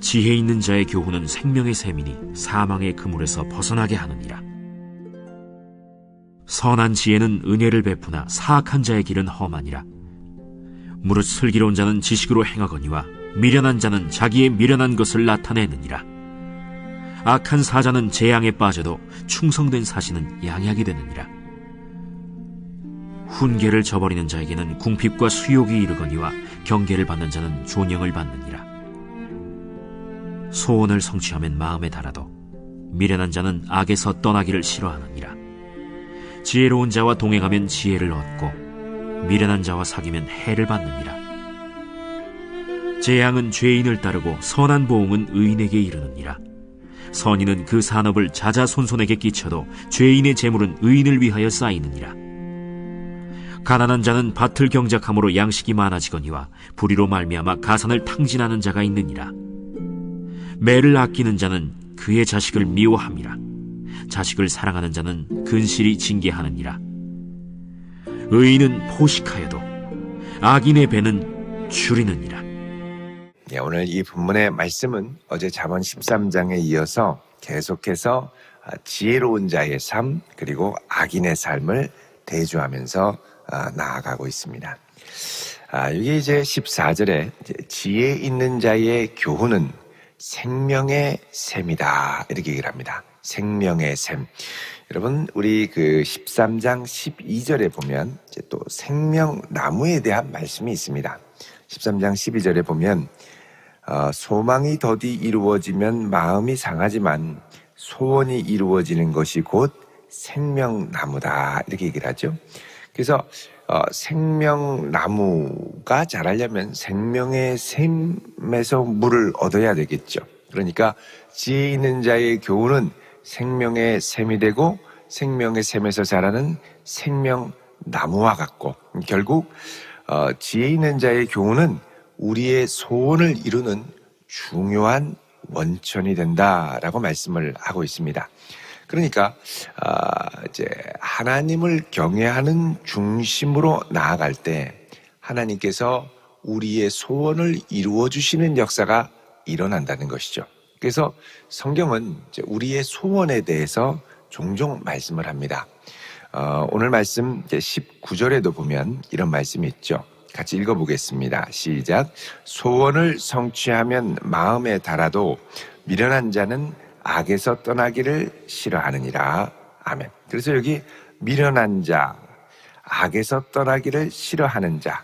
지혜 있는 자의 교훈은 생명의 샘이니 사망의 그물에서 벗어나게 하느니라. 선한 지혜는 은혜를 베푸나 사악한 자의 길은 험하니라. 무릇 슬기로운 자는 지식으로 행하거니와 미련한 자는 자기의 미련한 것을 나타내느니라. 악한 사자는 재앙에 빠져도 충성된 사신은 양약이 되느니라. 훈계를 저버리는 자에게는 궁핍과 수욕이 이르거니와 경계를 받는 자는 존영을 받느니라. 소원을 성취하면 마음에 달아도 미련한 자는 악에서 떠나기를 싫어하느니라. 지혜로운 자와 동행하면 지혜를 얻고 미련한 자와 사귀면 해를 받느니라. 재앙은 죄인을 따르고 선한 보응은 의인에게 이르느니라. 선인은 그 산업을 자자손손에게 끼쳐도 죄인의 재물은 의인을 위하여 쌓이느니라. 가난한 자는 밭을 경작함으로 양식이 많아지거니와 불의로 말미암아 가산을 탕진하는 자가 있느니라. 매를 아끼는 자는 그의 자식을 미워함이라. 자식을 사랑하는 자는 근실이 징계하느니라. 의인은 포식하여도 악인의 배는 줄이느니라. 오늘 이 본문의 말씀은 어제 잠언 13장에 이어서 계속해서 지혜로운 자의 삶 그리고 악인의 삶을 대조하면서 나아가고 있습니다. 이게 이제 14절에 지혜 있는 자의 교훈은 생명의 샘이다 이렇게 얘기를 합니다. 생명의 샘. 여러분 우리 그 13장 12절에 보면 이제 또 생명나무에 대한 말씀이 있습니다. 13장 12절에 보면 소망이 더디 이루어지면 마음이 상하지만 소원이 이루어지는 것이 곧 생명나무다 이렇게 얘기를 하죠. 그래서 생명나무가 자라려면 생명의 샘에서 물을 얻어야 되겠죠. 그러니까 지혜 있는 자의 교훈은 생명의 샘이 되고 생명의 샘에서 자라는 생명나무와 같고 결국 지혜 있는 자의 교훈은 우리의 소원을 이루는 중요한 원천이 된다라고 말씀을 하고 있습니다. 그러니까 이제 하나님을 경외하는 중심으로 나아갈 때 하나님께서 우리의 소원을 이루어 주시는 역사가 일어난다는 것이죠. 그래서 성경은 이제 우리의 소원에 대해서 종종 말씀을 합니다. 오늘 말씀 19절에도 보면 이런 말씀이 있죠. 같이 읽어보겠습니다. 시작. 소원을 성취하면 마음에 달아도 미련한 자는 악에서 떠나기를 싫어하느니라. 아멘. 그래서 여기 미련한 자, 악에서 떠나기를 싫어하는 자,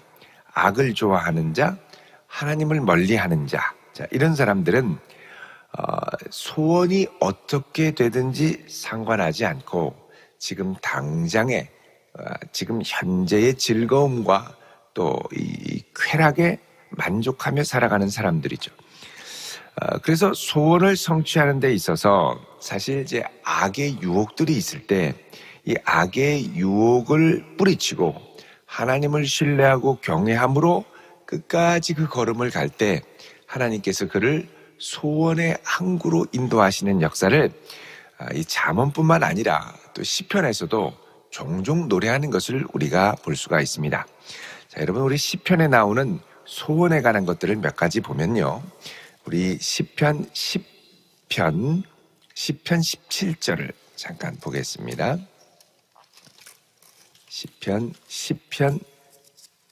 악을 좋아하는 자, 하나님을 멀리하는 자, 이런 사람들은 소원이 어떻게 되든지 상관하지 않고 지금 당장의 지금 현재의 즐거움과 또 이 쾌락에 만족하며 살아가는 사람들이죠. 그래서 소원을 성취하는 데 있어서 사실 이제 악의 유혹들이 있을 때 이 악의 유혹을 뿌리치고 하나님을 신뢰하고 경외함으로 끝까지 그 걸음을 갈 때 하나님께서 그를 소원의 항구로 인도하시는 역사를 이 잠언뿐만 아니라 또 시편에서도 종종 노래하는 것을 우리가 볼 수가 있습니다. 자, 여러분 우리 시편에 나오는 소원에 관한 것들을 몇 가지 보면요. 우리 시편 17절을 잠깐 보겠습니다. 시편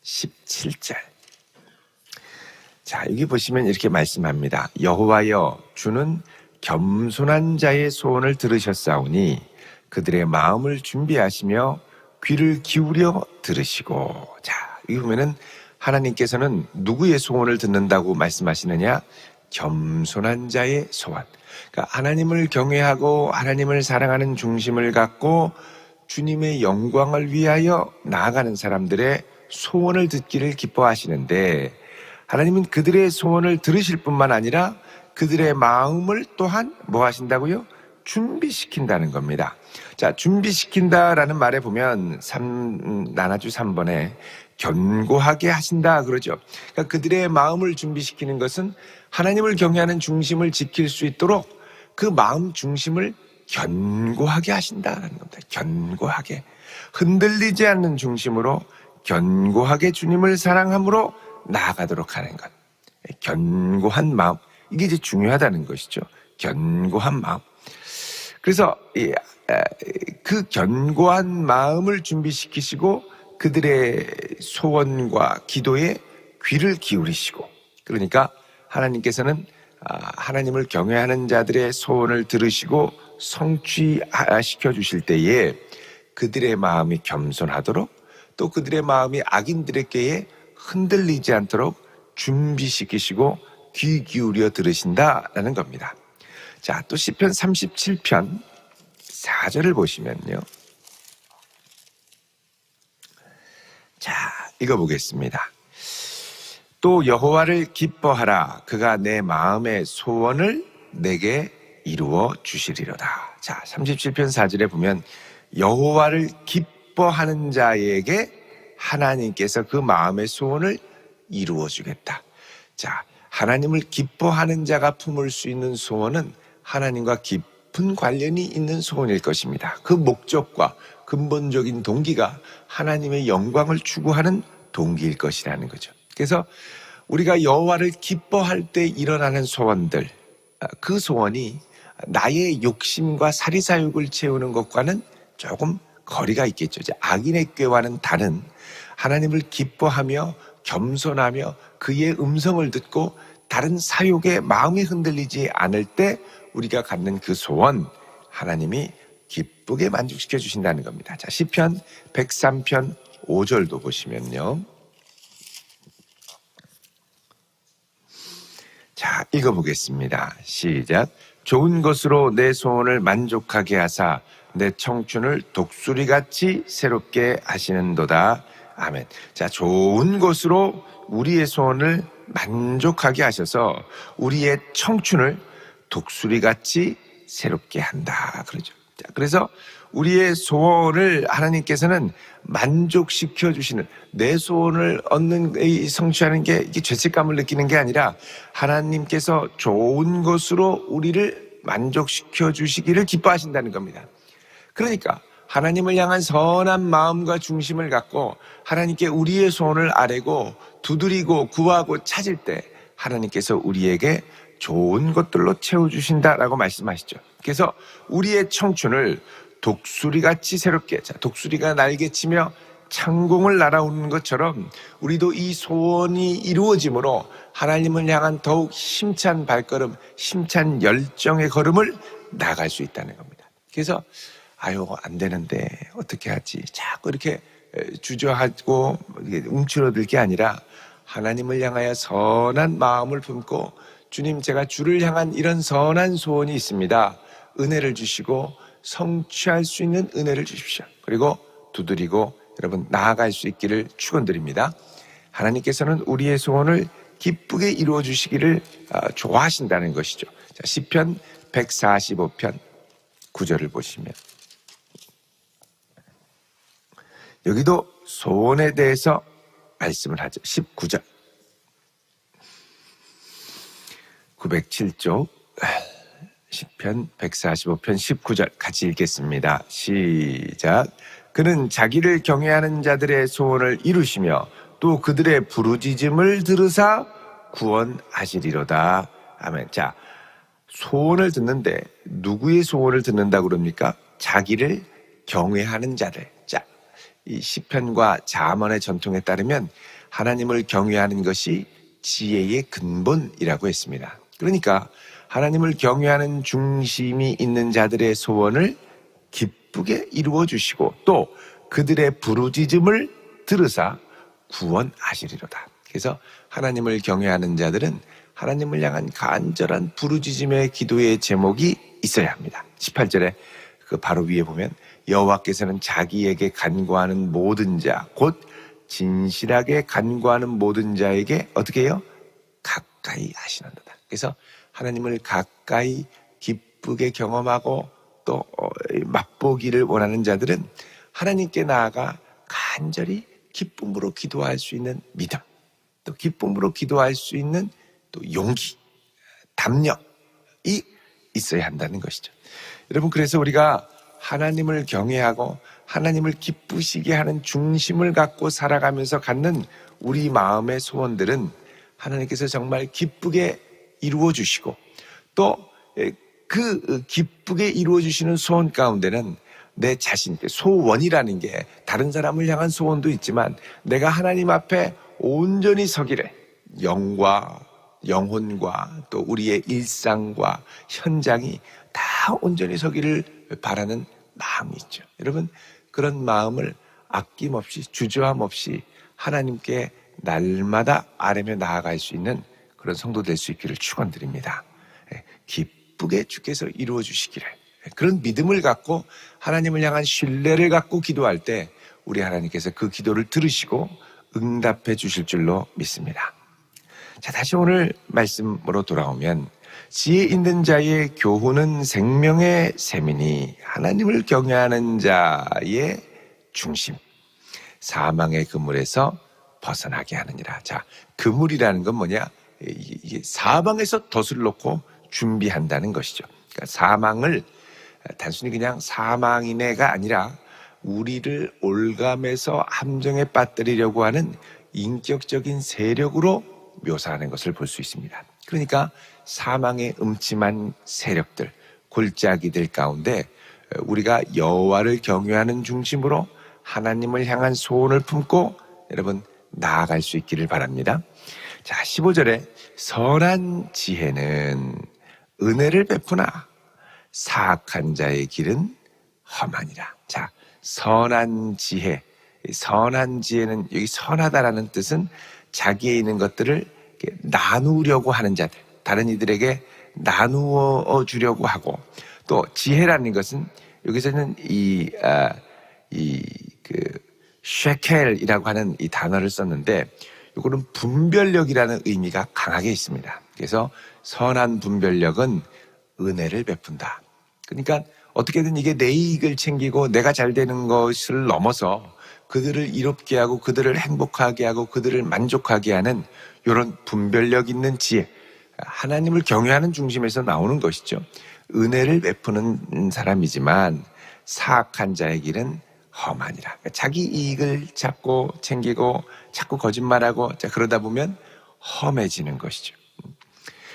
17절. 자, 여기 보시면 이렇게 말씀합니다. 여호와여, 주는 겸손한 자의 소원을 들으셨사오니 그들의 마음을 준비하시며 귀를 기울여 들으시고. 자, 여기 보면은 하나님께서는 누구의 소원을 듣는다고 말씀하시느냐? 겸손한 자의 소원. 그러니까 하나님을 경외하고 하나님을 사랑하는 중심을 갖고 주님의 영광을 위하여 나아가는 사람들의 소원을 듣기를 기뻐하시는데 하나님은 그들의 소원을 들으실 뿐만 아니라 그들의 마음을 또한 뭐 하신다고요? 준비시킨다는 겁니다. 자, 준비시킨다라는 말에 보면 나나주 3번에 견고하게 하신다 그러죠. 그러니까 그들의 마음을 준비시키는 것은 하나님을 경외하는 중심을 지킬 수 있도록 그 마음 중심을 견고하게 하신다는 겁니다. 견고하게. 흔들리지 않는 중심으로 견고하게 주님을 사랑함으로 나아가도록 하는 것. 견고한 마음. 이게 이제 중요하다는 것이죠. 견고한 마음. 그래서 그 견고한 마음을 준비시키시고 그들의 소원과 기도에 귀를 기울이시고, 그러니까 하나님께서는 하나님을 경외하는 자들의 소원을 들으시고 성취시켜 주실 때에 그들의 마음이 겸손하도록, 또 그들의 마음이 악인들에게 흔들리지 않도록 준비시키시고 귀 기울여 들으신다라는 겁니다. 자, 또 시편 37편 4절을 보시면요. 자, 읽어보겠습니다. 또 여호와를 기뻐하라. 그가 내 마음의 소원을 내게 이루어 주시리로다. 자, 37편 4절에 보면 여호와를 기뻐하는 자에게 하나님께서 그 마음의 소원을 이루어 주겠다. 자, 하나님을 기뻐하는 자가 품을 수 있는 소원은 하나님과 깊은 관련이 있는 소원일 것입니다. 그 목적과 근본적인 동기가 하나님의 영광을 추구하는 동기일 것이라는 거죠. 그래서 우리가 여호와를 기뻐할 때 일어나는 소원들, 그 소원이 나의 욕심과 사리사욕을 채우는 것과는 조금 거리가 있겠죠. 악인의 꾀와는 다른 하나님을 기뻐하며 겸손하며 그의 음성을 듣고 다른 사욕에 마음이 흔들리지 않을 때 우리가 갖는 그 소원, 하나님이 기쁘게 만족시켜 주신다는 겁니다. 자, 시편 103편 5절도 보시면요. 자, 읽어보겠습니다. 시작. 좋은 것으로 내 소원을 만족하게 하사 내 청춘을 독수리같이 새롭게 하시는도다. 아멘. 자, 좋은 것으로 우리의 소원을 만족하게 하셔서 우리의 청춘을 독수리같이 새롭게 한다. 그러죠. 자, 그래서 우리의 소원을 하나님께서는 만족시켜 주시는, 내 소원을 얻는, 성취하는 게 이게 죄책감을 느끼는 게 아니라 하나님께서 좋은 것으로 우리를 만족시켜 주시기를 기뻐하신다는 겁니다. 그러니까 하나님을 향한 선한 마음과 중심을 갖고 하나님께 우리의 소원을 아뢰고 두드리고 구하고 찾을 때 하나님께서 우리에게 좋은 것들로 채워주신다라고 말씀하시죠. 그래서 우리의 청춘을 독수리같이 새롭게, 자, 독수리가 날개치며 창공을 날아오는 것처럼 우리도 이 소원이 이루어짐으로 하나님을 향한 더욱 힘찬 발걸음, 힘찬 열정의 걸음을 나갈 수 있다는 겁니다. 그래서 아유, 안 되는데 어떻게 하지? 자꾸 이렇게 주저하고 움츠러들 게 아니라 하나님을 향하여 선한 마음을 품고, 주님, 제가 주를 향한 이런 선한 소원이 있습니다. 은혜를 주시고 성취할 수 있는 은혜를 주십시오. 그리고 두드리고 여러분 나아갈 수 있기를 축원드립니다. 하나님께서는 우리의 소원을 기쁘게 이루어 주시기를 좋아하신다는 것이죠. 자, 시편 145편 9절을 보시면 여기도 소원에 대해서 말씀을 하죠. 19절 907쪽 시편 145편 19절 같이 읽겠습니다. 시작. 그는 자기를 경외하는 자들의 소원을 이루시며 또 그들의 부르짖음을 들으사 구원하시리로다. 아멘. 자, 소원을 듣는데 누구의 소원을 듣는다고 그럽니까? 자기를 경외하는 자들. 자, 이 시편과 잠언의 전통에 따르면 하나님을 경외하는 것이 지혜의 근본이라고 했습니다. 그러니까 하나님을 경외하는 중심이 있는 자들의 소원을 기쁘게 이루어 주시고 또 그들의 부르짖음을 들으사 구원하시리로다. 그래서 하나님을 경외하는 자들은 하나님을 향한 간절한 부르짖음의 기도의 제목이 있어야 합니다. 18절에 그 바로 위에 보면 여호와께서는 자기에게 간구하는 모든 자, 곧 진실하게 간구하는 모든 자에게 어떻게 해요? 가까이 하시는도다. 그래서 하나님을 가까이 기쁘게 경험하고 또 맛보기를 원하는 자들은 하나님께 나아가 간절히 기쁨으로 기도할 수 있는 믿음, 또 기쁨으로 기도할 수 있는 또 용기, 담력이 있어야 한다는 것이죠. 여러분, 그래서 우리가 하나님을 경외하고 하나님을 기쁘시게 하는 중심을 갖고 살아가면서 갖는 우리 마음의 소원들은 하나님께서 정말 기쁘게 이루어 주시고 또 그 기쁘게 이루어 주시는 소원 가운데는 내 자신, 소원이라는 게 다른 사람을 향한 소원도 있지만 내가 하나님 앞에 온전히 서기를 영과 영혼과 또 우리의 일상과 현장이 다 온전히 서기를 바라는 마음이 있죠. 여러분, 그런 마음을 아낌없이 주저함 없이 하나님께 날마다 아뢰며 나아갈 수 있는 그런 성도 될 수 있기를 축원드립니다. 기쁘게 주께서 이루어 주시기를, 그런 믿음을 갖고 하나님을 향한 신뢰를 갖고 기도할 때 우리 하나님께서 그 기도를 들으시고 응답해 주실 줄로 믿습니다. 자, 다시 오늘 말씀으로 돌아오면 지혜 있는 자의 교훈은 생명의 샘이니 하나님을 경외하는 자의 중심, 사망의 그물에서 벗어나게 하느니라. 자, 그물이라는 건 뭐냐? 이게 사방에서 덫을 놓고 준비한다는 것이죠. 그러니까 사망을 단순히 그냥 사망이네가 아니라 우리를 올감해서 함정에 빠뜨리려고 하는 인격적인 세력으로 묘사하는 것을 볼 수 있습니다. 그러니까 사망의 음침한 세력들, 골짜기들 가운데 우리가 여호와를 경외하는 중심으로 하나님을 향한 소원을 품고 여러분 나아갈 수 있기를 바랍니다. 자, 15절에 선한 지혜는 은혜를 베푸나 사악한 자의 길은 험하니라. 자, 선한 지혜, 선한 지혜는 여기 선하다라는 뜻은 자기에 있는 것들을 나누려고 하는 자들, 다른 이들에게 나누어 주려고 하고, 또 지혜라는 것은 여기서는 쉐켈이라고 하는 이 단어를 썼는데 이거는 분별력이라는 의미가 강하게 있습니다. 그래서 선한 분별력은 은혜를 베푼다. 그러니까 어떻게든 이게 내 이익을 챙기고 내가 잘 되는 것을 넘어서 그들을 이롭게 하고 그들을 행복하게 하고 그들을 만족하게 하는 이런 분별력 있는 지혜, 하나님을 경외하는 중심에서 나오는 것이죠. 은혜를 베푸는 사람이지만 사악한 자의 길은 험하니라. 그러니까 자기 이익을 찾고 챙기고 자꾸 거짓말하고 그러다 보면 험해지는 것이죠.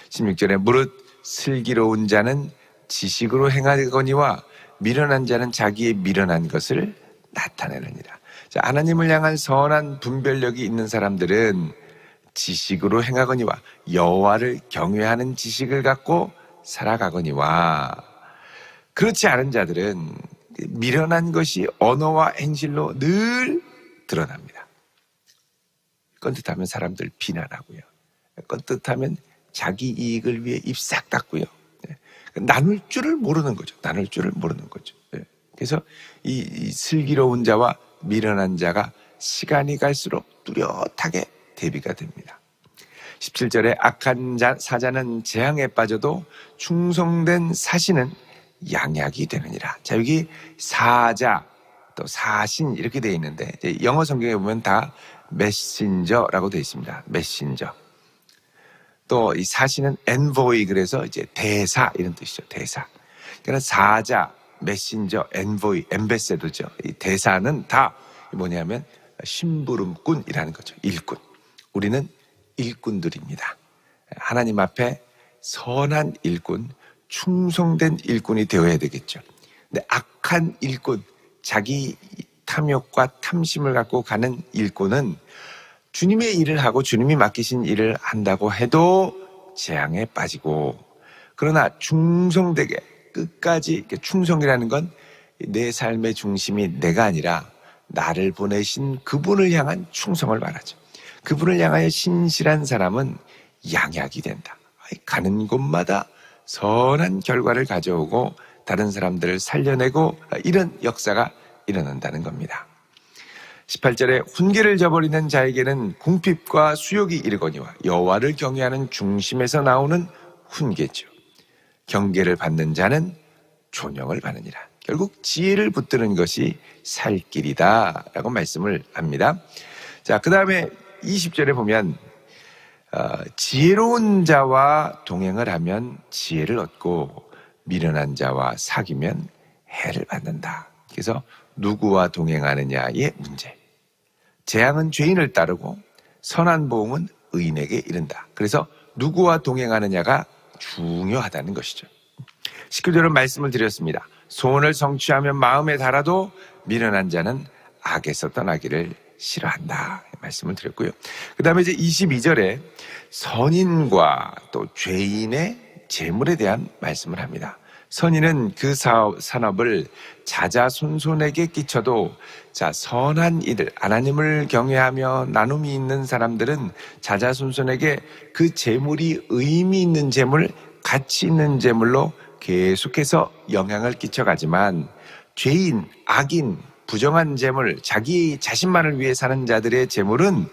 16절에 무릇 슬기로운 자는 지식으로 행하거니와 미련한 자는 자기의 미련한 것을 나타내느니라. 자, 하나님을 향한 선한 분별력이 있는 사람들은 지식으로 행하거니와 여호와를 경외하는 지식을 갖고 살아가거니와, 그렇지 않은 자들은 미련한 것이 언어와 행실로 늘 드러납니다. 껐듯하면 사람들 비난하고요. 껐듯하면 자기 이익을 위해 입 싹 닫고요. 나눌 줄을 모르는 거죠. 나눌 줄을 모르는 거죠. 그래서 이 슬기로운 자와 미련한 자가 시간이 갈수록 뚜렷하게 대비가 됩니다. 17절에 악한 사자는 재앙에 빠져도 충성된 사신은 양약이 되느니라. 자, 여기 사자 또 사신 이렇게 되어 있는데 영어 성경에 보면 다 메신저라고 되어 있습니다. 메신저. 또 이 사신은 엔보이, 그래서 이제 대사 이런 뜻이죠. 대사. 그러니까 사자, 메신저, 엔보이, 엠베세더죠. 이 대사는 다 뭐냐면 심부름꾼이라는 거죠. 일꾼. 우리는 일꾼들입니다. 하나님 앞에 선한 일꾼, 충성된 일꾼이 되어야 되겠죠. 근데 악한 일꾼, 자기 탐욕과 탐심을 갖고 가는 일꾼은 주님의 일을 하고 주님이 맡기신 일을 한다고 해도 재앙에 빠지고, 그러나 충성되게 끝까지, 충성이라는 건 내 삶의 중심이 내가 아니라 나를 보내신 그분을 향한 충성을 말하죠. 그분을 향하여 신실한 사람은 양약이 된다. 가는 곳마다 선한 결과를 가져오고 다른 사람들을 살려내고 이런 역사가 일어난다는 겁니다. 18절에 훈계를 저버리는 자에게는 궁핍과 수욕이 이르거니와 여호와를 경외하는 중심에서 나오는 훈계죠. 경계를 받는 자는 존영을 받느니라. 결국 지혜를 붙드는 것이 살 길이다 라고 말씀을 합니다. 자, 그 다음에 20절에 보면 지혜로운 자와 동행을 하면 지혜를 얻고 미련한 자와 사귀면 해를 받는다. 그래서 누구와 동행하느냐의 문제. 재앙은 죄인을 따르고 선한 보응은 의인에게 이른다. 그래서 누구와 동행하느냐가 중요하다는 것이죠. 19절은 말씀을 드렸습니다. 소원을 성취하면 마음에 달아도 미련한 자는 악에서 떠나기를 싫어한다. 말씀을 드렸고요. 그 다음에 이제 22절에 선인과 또 죄인의 재물에 대한 말씀을 합니다. 선인은 그 산업을 자자손손에게 끼쳐도 선한 이들, 하나님을 경외하며 나눔이 있는 사람들은 자자손손에게 그 재물이 의미 있는 재물, 가치 있는 재물로 계속해서 영향을 끼쳐가지만 죄인, 악인, 부정한 재물, 자기 자신만을 위해 사는 자들의 재물은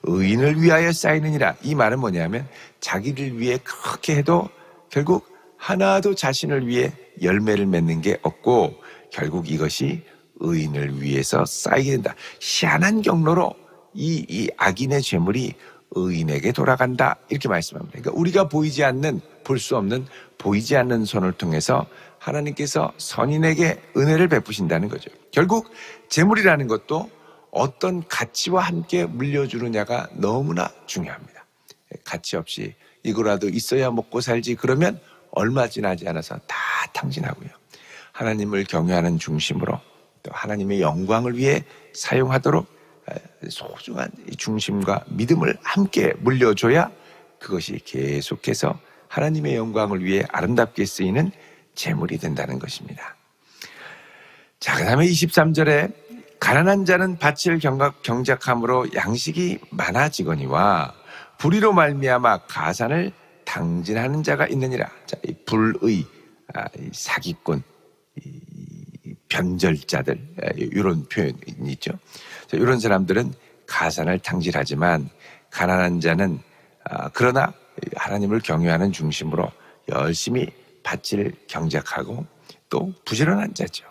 의인을 위하여 쌓이느니라. 이 말은 뭐냐면 자기를 위해 그렇게 해도 결국 하나도 자신을 위해 열매를 맺는 게 없고 결국 이것이 의인을 위해서 쌓이게 된다. 희한한 경로로 이 악인의 재물이 의인에게 돌아간다. 이렇게 말씀합니다. 그러니까 우리가 보이지 않는, 볼 수 없는, 보이지 않는 손을 통해서 하나님께서 선인에게 은혜를 베푸신다는 거죠. 결국 재물이라는 것도 어떤 가치와 함께 물려주느냐가 너무나 중요합니다. 가치 없이 이거라도 있어야 먹고 살지 그러면 얼마 지나지 않아서 다 탕진하고요. 하나님을 경외하는 중심으로 또 하나님의 영광을 위해 사용하도록 소중한 중심과 믿음을 함께 물려줘야 그것이 계속해서 하나님의 영광을 위해 아름답게 쓰이는 재물이 된다는 것입니다. 자, 그 다음에 23절에 가난한 자는 밭을 경작함으로 양식이 많아지거니와 불의로 말미암아 가산을 탕진하는 자가 있느니라. 자, 이 불의, 이 사기꾼, 이 변절자들, 이런 표현이 있죠. 자, 이런 사람들은 가산을 탕진하지만 가난한 자는 그러나 하나님을 경외하는 중심으로 열심히 밭을 경작하고 또 부지런한 자죠.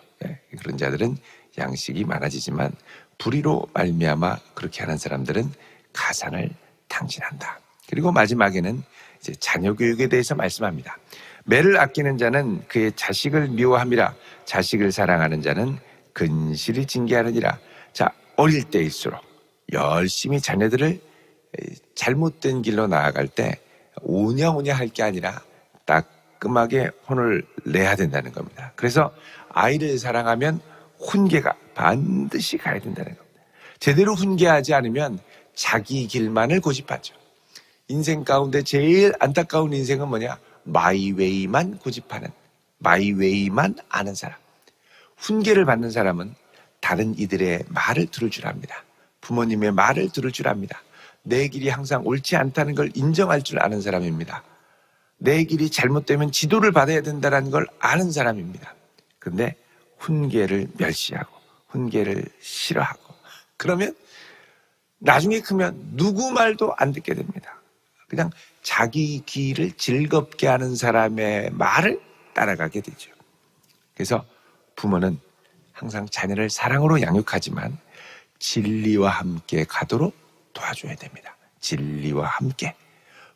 그런 자들은 양식이 많아지지만 불의로 말미암아 그렇게 하는 사람들은 가산을 탕진한다. 그리고 마지막에는 이제 자녀 교육에 대해서 말씀합니다. 매를 아끼는 자는 그의 자식을 미워함이라 자식을 사랑하는 자는 근실이 징계하느니라. 자, 어릴 때일수록 열심히 자녀들을 잘못된 길로 나아갈 때 오냐오냐 할 게 아니라 따끔하게 혼을 내야 된다는 겁니다. 그래서 아이를 사랑하면 훈계가 반드시 가야 된다는 겁니다. 제대로 훈계하지 않으면 자기 길만을 고집하죠. 인생 가운데 제일 안타까운 인생은 뭐냐? 마이웨이만 고집하는, 마이웨이만 아는 사람. 훈계를 받는 사람은 다른 이들의 말을 들을 줄 압니다. 부모님의 말을 들을 줄 압니다. 내 길이 항상 옳지 않다는 걸 인정할 줄 아는 사람입니다. 내 길이 잘못되면 지도를 받아야 된다는 걸 아는 사람입니다. 그런데 훈계를 멸시하고 훈계를 싫어하고 그러면 나중에 크면 누구 말도 안 듣게 됩니다. 그냥 자기 길을 즐겁게 하는 사람의 말을 따라가게 되죠. 그래서 부모는 항상 자녀를 사랑으로 양육하지만 진리와 함께 가도록 도와줘야 됩니다. 진리와 함께.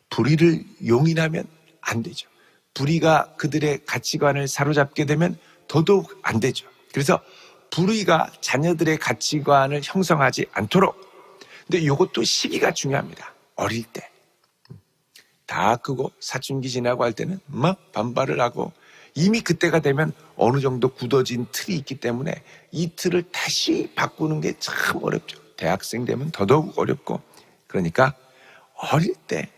불의를 용인하면 안 되죠. 불의가 그들의 가치관을 사로잡게 되면 더더욱 안 되죠. 그래서 불의가 자녀들의 가치관을 형성하지 않도록. 근데 이것도 시기가 중요합니다. 어릴 때. 다 크고 사춘기 지나고 할 때는 막 반발을 하고 이미 그때가 되면 어느 정도 굳어진 틀이 있기 때문에 이 틀을 다시 바꾸는 게 참 어렵죠. 대학생 되면 더더욱 어렵고 그러니까 어릴 때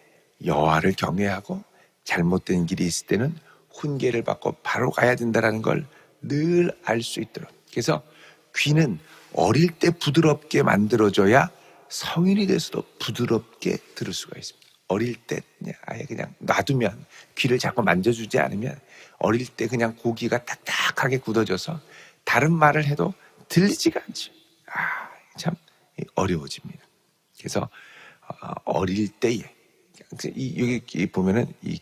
여호와를 경외하고 잘못된 길이 있을 때는 훈계를 받고 바로 가야 된다는 걸 늘 알 수 있도록. 그래서 귀는 어릴 때 부드럽게 만들어줘야 성인이 돼서도 부드럽게 들을 수가 있습니다. 어릴 때 아예 그냥 놔두면 귀를 자꾸 만져주지 않으면 어릴 때 그냥 고기가 딱딱하게 굳어져서 다른 말을 해도 들리지가 않죠. 참 어려워집니다. 그래서 어릴 때에 여기 보면은 이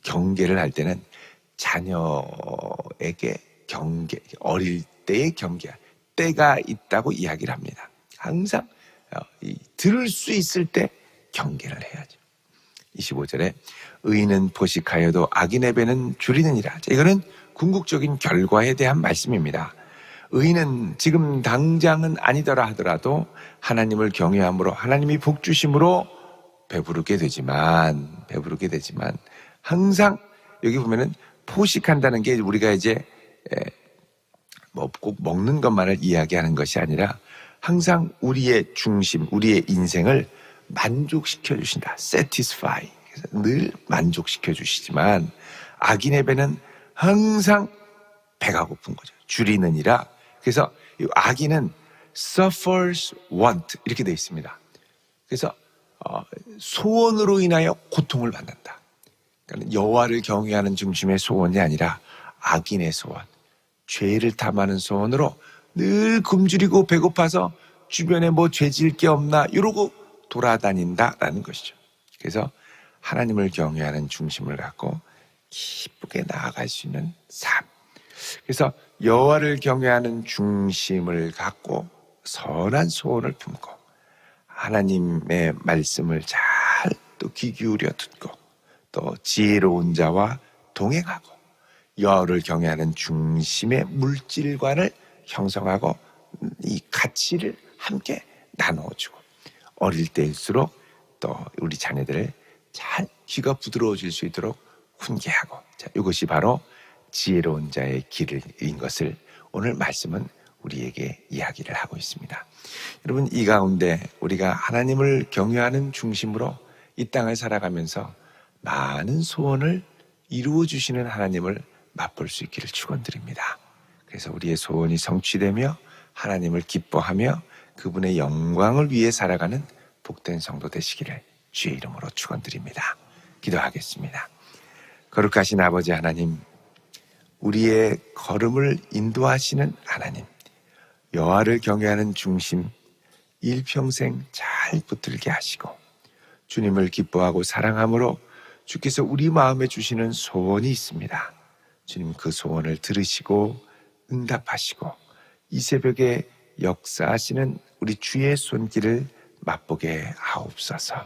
경계를 할 때는 자녀에게 경계, 어릴 때의 경계, 때가 있다고 이야기를 합니다. 항상 들을 수 있을 때 경계를 해야죠. 25절에 의인은 포식하여도 악인의 배는 줄이느니라. 이거는 궁극적인 결과에 대한 말씀입니다. 의인은 지금 당장은 아니더라 하더라도 하나님을 경외함으로 하나님이 복 주심으로 배부르게 되지만 항상 여기 보면은 포식한다는 게 우리가 이제 뭐 꼭 먹는 것만을 이야기하는 것이 아니라 항상 우리의 중심, 우리의 인생을 만족시켜 주신다. satisfy. 그래서 늘 만족시켜 주시지만 악인의 배는 항상 배가 고픈 거죠. 줄이느니라. 그래서 이 악인은 suffers want 이렇게 되어 있습니다. 그래서 소원으로 인하여 고통을 받는다. 그러니까 여호와를 경외하는 중심의 소원이 아니라 악인의 소원, 죄를 탐하는 소원으로 늘 굶주리고 배고파서 주변에 뭐 죄질 게 없나 이러고 돌아다닌다라는 것이죠. 그래서 하나님을 경외하는 중심을 갖고 기쁘게 나아갈 수 있는 삶. 그래서 여호와를 경외하는 중심을 갖고 선한 소원을 품고 하나님의 말씀을 잘 또 귀 기울여 듣고 또 지혜로운 자와 동행하고 여호와를 경외하는 중심의 물질관을 형성하고 이 가치를 함께 나누어주고 어릴 때일수록 또 우리 자녀들을 잘 귀가 부드러워질 수 있도록 훈계하고, 자, 이것이 바로 지혜로운 자의 길인 것을 오늘 말씀은 우리에게 이야기를 하고 있습니다. 여러분, 이 가운데 우리가 하나님을 경외하는 중심으로 이 땅을 살아가면서 많은 소원을 이루어 주시는 하나님을 맛볼 수 있기를 축원드립니다. 그래서 우리의 소원이 성취되며 하나님을 기뻐하며 그분의 영광을 위해 살아가는 복된 성도 되시기를 주의 이름으로 축원드립니다. 기도하겠습니다. 거룩하신 아버지 하나님, 우리의 걸음을 인도하시는 하나님, 여호와를 경외하는 중심 일평생 잘 붙들게 하시고 주님을 기뻐하고 사랑함으로 주께서 우리 마음에 주시는 소원이 있습니다. 주님, 그 소원을 들으시고 응답하시고 이 새벽에 역사하시는 우리 주의 손길을 맛보게 하옵소서.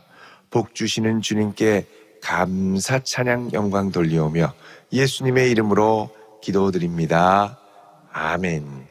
복 주시는 주님께 감사 찬양 영광 돌리오며 예수님의 이름으로 기도드립니다. 아멘.